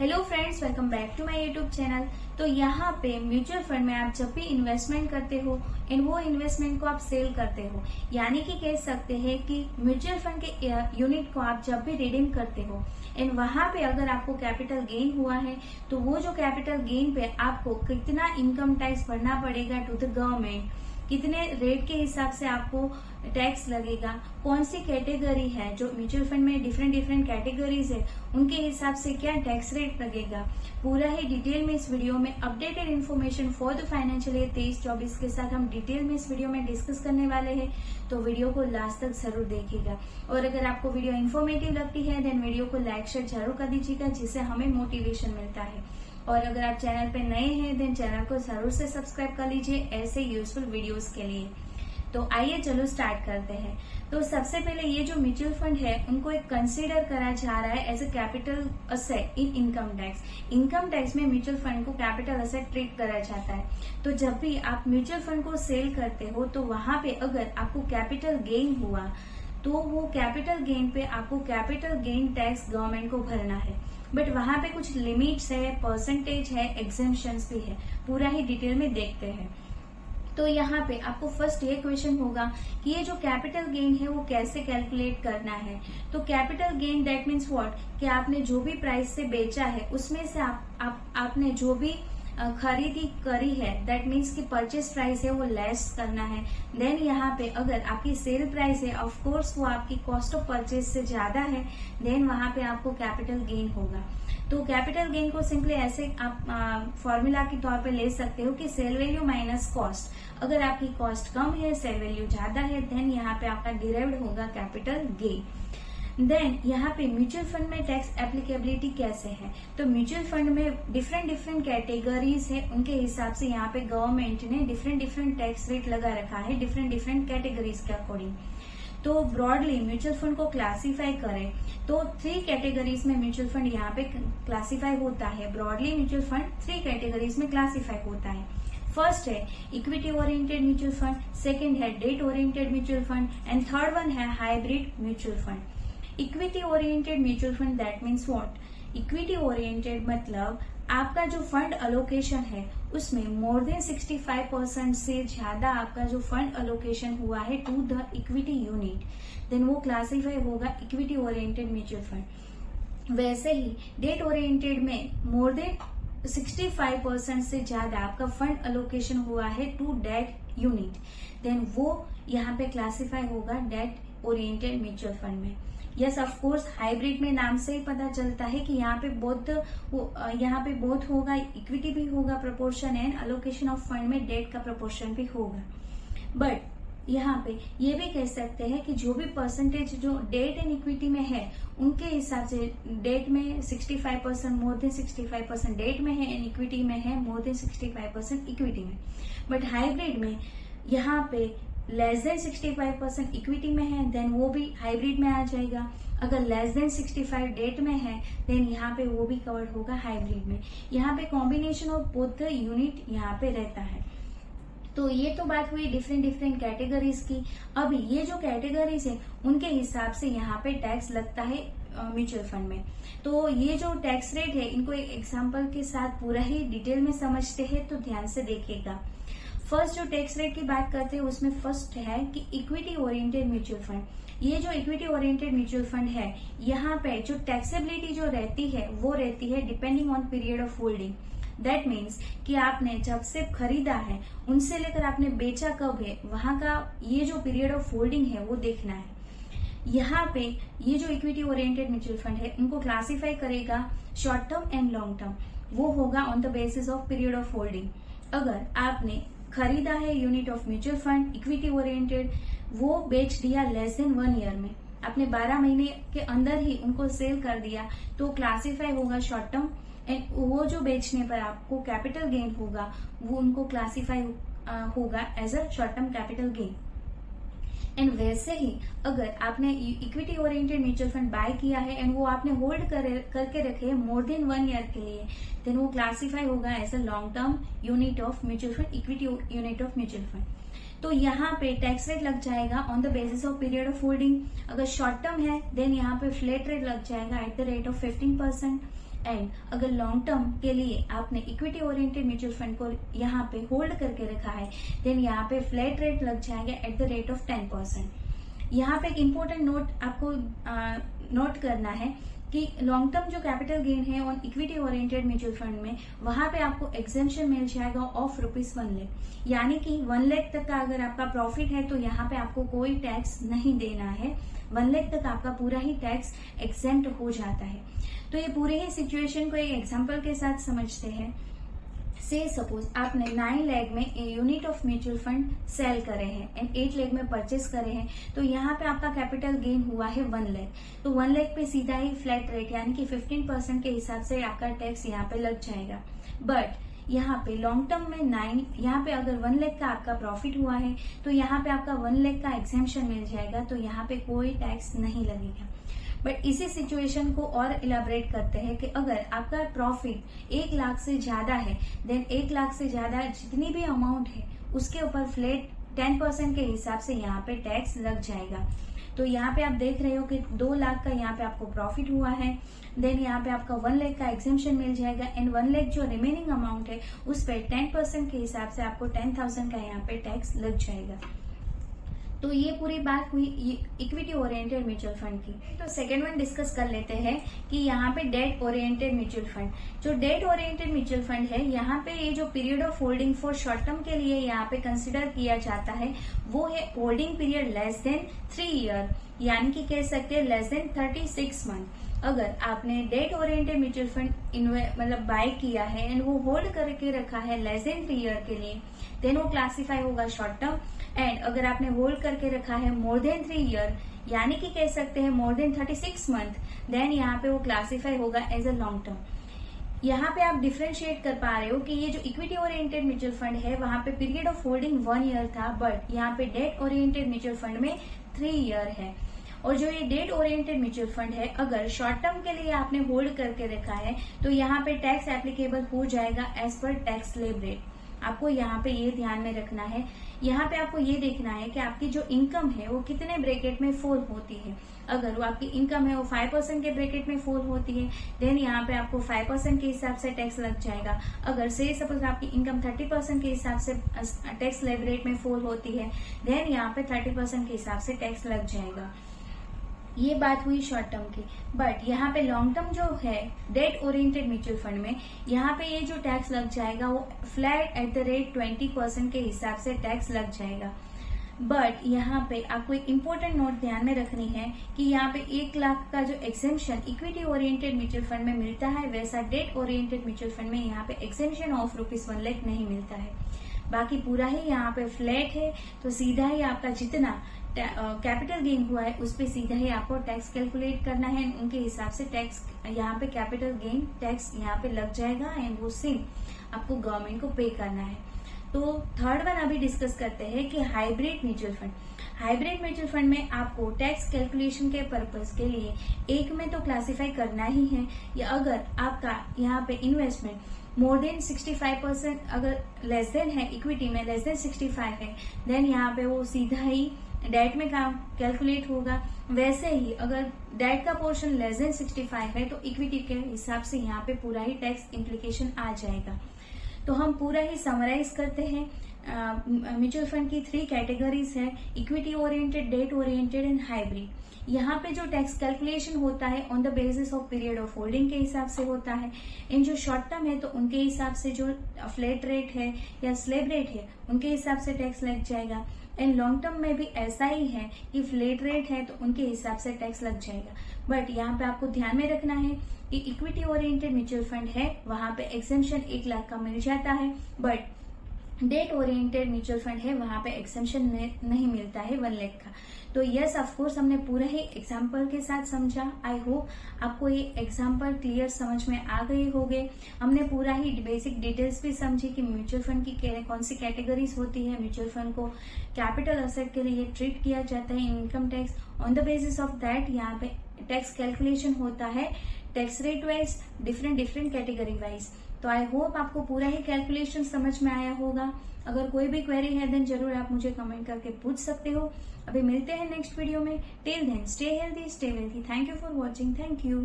Hello friends, welcome back to my YouTube channel. तो यहाँ पे म्यूचुअल फंड में आप जब भी इन्वेस्टमेंट करते हो एंड वो इन्वेस्टमेंट को आप सेल करते हो, यानी कि कह सकते हैं कि म्यूचुअल फंड के यूनिट को आप जब भी रिडीम करते हो एंड वहां पे अगर आपको कैपिटल गेन हुआ है तो वो जो कैपिटल गेन पे आपको कितना इनकम टैक्स भरना पड़ेगा टू द गवर्नमेंट, कितने रेट के हिसाब से आपको टैक्स लगेगा, कौन सी कैटेगरी है, जो म्यूचुअल फंड में डिफरेंट कैटेगरीज है उनके हिसाब से क्या टैक्स रेट लगेगा, पूरा ही डिटेल में इस वीडियो में updated information for the financial year 23-24 के साथ हम डिटेल में इस वीडियो में डिस्कस करने वाले हैं। तो वीडियो को लास्ट तक जरूर देखिएगा और अगर आपको वीडियो इन्फॉर्मेटिव लगती है देन वीडियो को लाइक शेयर जरूर कर दीजिएगा, जिससे हमें मोटिवेशन मिलता है। और अगर आप चैनल पे नए हैं देन चैनल को जरूर से सब्सक्राइब कर लीजिए ऐसे यूजफुल वीडियोस के लिए। तो आइए चलो स्टार्ट करते हैं। तो सबसे पहले ये जो म्यूचुअल फंड है उनको एक कंसीडर करा जा रहा है as a capital asset in income tax. Income tax में म्यूचुअल फंड को कैपिटल असेट ट्रीट करा जाता है। तो जब भी आप म्यूचुअल फंड को सेल करते हो तो वहां पे अगर आपको कैपिटल गेन हुआ तो वो कैपिटल गेन पे आपको कैपिटल गेन टैक्स गवर्नमेंट को भरना है। बट वहां पे कुछ लिमिट्स है, परसेंटेज है, एग्जेम्पशंस भी है, पूरा ही डिटेल में देखते हैं। तो यहाँ पे आपको फर्स्ट ये क्वेश्चन होगा कि ये जो कैपिटल गेन है वो कैसे कैलकुलेट करना है। तो capital gain that means what, कि आपने जो भी प्राइस से बेचा है उसमें से आपने जो भी खरीदी करी है दैट मीन्स की परचेज प्राइस है वो लेस करना है। देन यहाँ पे अगर आपकी सेल प्राइस है ऑफ कोर्स वो आपकी कॉस्ट ऑफ परचेज से ज्यादा है देन वहां पे आपको कैपिटल गेन होगा। तो कैपिटल गेन को सिंपली ऐसे आप फॉर्मूला के तौर पे ले सकते हो कि सेल वैल्यू माइनस कॉस्ट। अगर आपकी कॉस्ट कम है सेल वैल्यू ज्यादा है देन यहाँ पे आपका डिराइव्ड होगा कैपिटल गेन। देन यहाँ पे म्यूचुअल फंड में टैक्स एप्लीकेबिलिटी कैसे है, तो म्यूचुअल फंड में डिफरेंट कैटेगरीज है, उनके हिसाब से यहाँ पे गवर्नमेंट ने डिफरेंट टैक्स रेट लगा रखा है डिफरेंट कैटेगरीज के अकॉर्डिंग। तो ब्रॉडली म्यूचुअल फंड को क्लासीफाई करें तो 3 कैटेगरीज में म्यूचुअल फंड यहाँ पे क्लासीफाई होता है। ब्रॉडली म्यूचुअल फंड 3 कैटेगरीज में क्लासीफाई होता है। फर्स्ट है equity oriented mutual fund, second है debt oriented mutual fund and third one है hybrid mutual fund. Equity oriented mutual fund that means what, equity oriented मतलब आपका जो फंड अलोकेशन है उसमें मोर देन 65% से ज्यादा आपका जो फंड अलोकेशन हुआ है to the equity unit then वो क्लासीफाई होगा इक्विटी ओरिएंटेड म्यूचुअल फंड। वैसे ही डेट ओरिएंटेड में मोर देन 65% से ज्यादा आपका फंड अलोकेशन हुआ है टू डेट यूनिट देन वो यहाँ पे क्लासीफाई होगा डेट ओरिएंटेड म्यूचुअल फंड में। यस ऑफ कोर्स हाइब्रिड में नाम से ही पता चलता है कि यहाँ पे बोथ होगा, इक्विटी भी होगा proportion and allocation of fund में डेट का प्रपोर्शन भी होगा। बट यहाँ पे ये भी कह सकते हैं कि जो भी परसेंटेज जो डेट एंड इक्विटी में है उनके हिसाब से डेट में 65% मोर देन 65% डेट में है एंड इक्विटी में है मोर देन 65% इक्विटी में। बट हाइब्रिड में यहाँ पे लेस देन 65% इक्विटी में है देन वो भी हाइब्रिड में आ जाएगा। अगर लेस देन 65 डेट में है देन यहाँ पे वो भी कवर्ड होगा हाइब्रिड में। यहाँ पे combination of both the unit यहाँ पे रहता है। तो ये तो बात हुई डिफरेंट कैटेगरीज की। अब ये जो कैटेगरीज है उनके हिसाब से यहाँ पे टैक्स लगता है म्यूचुअल फंड में। तो ये जो टैक्स रेट है इनको एक एग्जाम्पल के साथ पूरा ही डिटेल में समझते हैं, तो ध्यान से देखिएगा। फर्स्ट जो टैक्स रेट की बात करते हैं उसमें फर्स्ट है कि इक्विटी ओरिएंटेड म्यूचुअल फंड। ये जो इक्विटी ओरिएंटेड म्यूचुअल फंड है यहाँ पे जो टैक्सेबिलिटी जो रहती है वो रहती है depending on period of holding. That means कि आपने जब से खरीदा है उनसे लेकर आपने बेचा कब है वहां का ये जो पीरियड ऑफ होल्डिंग है वो देखना है। यहाँ पे ये जो इक्विटी ओरिएंटेड म्यूचुअल फंड है उनको क्लासीफाई करेगा short term and long term. वो होगा on the basis of period of holding. अगर आपने खरीदा है unit of mutual fund equity oriented, वो बेच दिया लेस देन 1 ईयर में, आपने 12 महीने के अंदर ही उनको सेल कर दिया तो क्लासीफाई होगा शॉर्ट टर्म एंड वो जो बेचने पर आपको कैपिटल गेन होगा वो उनको क्लासीफाई होगा as a short term capital gain. And वैसे ही अगर आपने equity oriented mutual fund buy किया है एंड वो आपने होल्ड करके रखे है मोर देन 1 ईयर के लिए देन वो क्लासीफाई होगा as a long term unit of mutual fund, equity unit of mutual fund. तो यहाँ पे टैक्स रेट लग जाएगा on the basis of period of holding. अगर शॉर्ट टर्म है देन यहाँ पे फ्लैट रेट लग जाएगा at the rate of 15%। And अगर लॉन्ग टर्म के लिए आपने इक्विटी ओरिएंटेड म्यूचुअल फंड को यहाँ पे होल्ड करके रखा है, देन यहाँ पे फ्लैट रेट लग जाएगा एट द रेट ऑफ 10%। यहाँ पे एक इम्पोर्टेंट नोट आपको नोट करना है कि लॉन्ग टर्म जो कैपिटल गेन है on equity oriented mutual fund में, वहां पे आपको एग्जेम्पशन मिल जाएगा ऑफ ₹1 लाख, यानी कि 1 लाख तक का अगर आपका प्रॉफिट है तो यहाँ पे आपको कोई टैक्स नहीं देना है। 1 लाख तक आपका पूरा ही टैक्स एग्जेम्प्ट हो जाता है। तो ये पूरे ही सिचुएशन को एक एग्जाम्पल के साथ समझते हैं। से सपोज आपने 9 लाख में a unit of mutual fund sell करे हैं एंड 8 लाख में परचेस करे हैं, तो यहाँ पे आपका कैपिटल गेन हुआ है 1 लाख। तो 1 लाख पे सीधा ही फ्लैट रेट यानी कि 15% के हिसाब से आपका टैक्स यहाँ पे लग जाएगा। बट यहाँ पे लॉन्ग टर्म में यहाँ पे अगर 1 लाख का आपका प्रॉफिट हुआ है तो यहाँ पे आपका 1 लाख का एग्जेम्पशन मिल जाएगा, तो यहाँ पे कोई टैक्स नहीं लगेगा। बट इसी सिचुएशन को और इलाबरेट करते हैं कि अगर आपका प्रॉफिट 1 लाख से ज्यादा है, देन 1 लाख से ज्यादा जितनी भी अमाउंट है उसके ऊपर फ्लैट 10% के हिसाब से यहाँ पे टैक्स लग जाएगा। तो यहाँ पे आप देख रहे हो कि 2 लाख का यहाँ पे आपको प्रॉफिट हुआ है, देन यहाँ पे आपका 1 लाख का एग्जेम्पशन मिल जाएगा एंड 1 लाख जो रिमेनिंग अमाउंट है उस पर 10% के हिसाब से आपको 10,000 का यहाँ पे टैक्स लग जाएगा। तो ये पूरी बात हुई इक्विटी ओरिएंटेड म्यूचुअल फंड की। तो सेकेंड वन डिस्कस कर लेते हैं कि यहाँ पे डेट ओरिएंटेड म्यूचुअल फंड। जो डेट ओरिएंटेड म्यूचुअल फंड है, यहाँ पे ये जो period of holding for short term के लिए यहाँ पे कंसिडर किया जाता है वो है holding period less than 3 year, यानी कि कह सकते हैं लेस देन 36 मंथ। अगर आपने डेट ओरिएंटेड म्यूचुअल फंड मतलब बाय किया है एंड वो होल्ड करके रखा है लेस देन 3 ईयर के लिए, देन वो क्लासीफाई होगा शॉर्ट टर्म। एंड अगर आपने होल्ड करके रखा है मोर देन 3 ईयर यानी कि कह सकते हैं मोर देन 36 मंथ, देन यहाँ पे वो क्लासीफाई होगा एज अ लॉन्ग टर्म। यहाँ पे आप डिफ्रेंशिएट कर पा रहे हो कि ये जो इक्विटी ओरिएंटेड म्यूचुअल फंड है वहां पे पीरियड ऑफ होल्डिंग 1 ईयर था, बट यहाँ पे डेट ओरिएंटेड म्यूचुअल फंड में 3 ईयर है। और जो ये डेट ओरिएंटेड म्यूचुअल फंड है, अगर शॉर्ट टर्म के लिए आपने होल्ड करके रखा है तो यहाँ पे टैक्स एप्लीकेबल हो जाएगा as per tax slab rate. आपको यहाँ पे ये ध्यान में रखना है। यहाँ पे आपको ये देखना है कि आपकी जो इनकम है वो कितने ब्रैकेट में फॉल होती है। अगर वो आपकी इनकम है वो 5% के ब्रैकेट में फॉल होती है, देन यहाँ पे आपको 5% के हिसाब से टैक्स लग जाएगा। अगर से सपोज आपकी इनकम 30% के हिसाब से टैक्स स्लैब रेट में फॉल होती है, देन यहाँ पे 30% के हिसाब से टैक्स लग जाएगा। ये बात हुई शॉर्ट टर्म की। बट यहाँ पे लॉन्ग टर्म जो है डेट ओरिएंटेड म्यूचुअल फंड में, यहाँ पे ये जो टैक्स लग जाएगा वो फ्लैट एट द रेट 20% के हिसाब से टैक्स लग जाएगा। बट यहाँ पे आपको एक इम्पोर्टेंट नोट ध्यान में रखनी है कि यहाँ पे 1 लाख का जो exemption equity oriented mutual fund में मिलता है, वैसा डेट ओरिएंटेड म्यूचुअल फंड में यहाँ पे एग्जेम्पशन ऑफ ₹1 लाख नहीं मिलता है। बाकी पूरा ही यहाँ पे फ्लैट है, तो सीधा ही आपका जितना कैपिटल गेन हुआ है उस पे सीधा ही आपको टैक्स कैलकुलेट करना है, उनके हिसाब से टैक्स यहाँ पे कैपिटल गेन टैक्स यहाँ पे लग जाएगा एंड वो सेम आपको गवर्नमेंट को पे करना है। तो थर्ड वन अभी डिस्कस करते हैं कि hybrid mutual fund. Hybrid mutual fund में आपको टैक्स कैलकुलेशन के पर्पस के लिए एक में तो क्लासिफाई करना ही है, या अगर आपका यहाँ पे इन्वेस्टमेंट मोर देन 65% अगर लेस देन है, इक्विटी में लेस देन 65 है, देन यहाँ पे वो सीधा ही डेट में काम कैलकुलेट होगा। वैसे ही अगर डेट का पोर्शन लेस देन 65 है तो इक्विटी के हिसाब से यहाँ पे पूरा ही टैक्स इम्प्लीकेशन आ जाएगा। तो हम पूरा ही समराइज करते हैं। म्यूचुअल फंड की 3 कैटेगरीज है, equity oriented, date oriented and hybrid. यहाँ पे जो टैक्स कैलकुलेशन होता है on the basis of period of holding के हिसाब से होता है। इन जो शॉर्ट टर्म है तो उनके हिसाब से जो फ्लैट रेट है या स्लैब रेट है उनके हिसाब से टैक्स लग जाएगा। एंड लॉन्ग टर्म में भी ऐसा ही है कि फ्लैट रेट है तो उनके हिसाब से टैक्स लग जाएगा। बट यहाँ पे आपको ध्यान में रखना है कि इक्विटी ओरिएंटेड म्यूचुअल फंड है, वहां पे एग्जेम्पशन 1 लाख का मिल जाता है, but date oriented mutual fund है वहां पे एग्जेम्पशन नहीं मिलता है 1 लाख का। तो यस ऑफकोर्स हमने पूरा ही एग्जाम्पल के साथ समझा। आई होप आपको ये एग्जाम्पल क्लियर समझ में आ गए होंगे। हमने पूरा ही बेसिक डिटेल्स भी समझी कि म्यूचुअल फंड की कौन सी कैटेगरीज होती है। म्यूचुअल फंड को कैपिटल असेट के लिए ट्रीट किया जाता है income tax, on the basis of that यहाँ पे टैक्स कैलकुलेशन होता है tax rate wise, different category wise. तो आई होप आपको पूरा ही कैलकुलेशन समझ में आया होगा। अगर कोई भी क्वेरी है देन जरूर आप मुझे कमेंट करके पूछ सकते हो। अभी मिलते हैं नेक्स्ट वीडियो में। Till then stay healthy, stay wealthy. Thank you for watching. Thank you.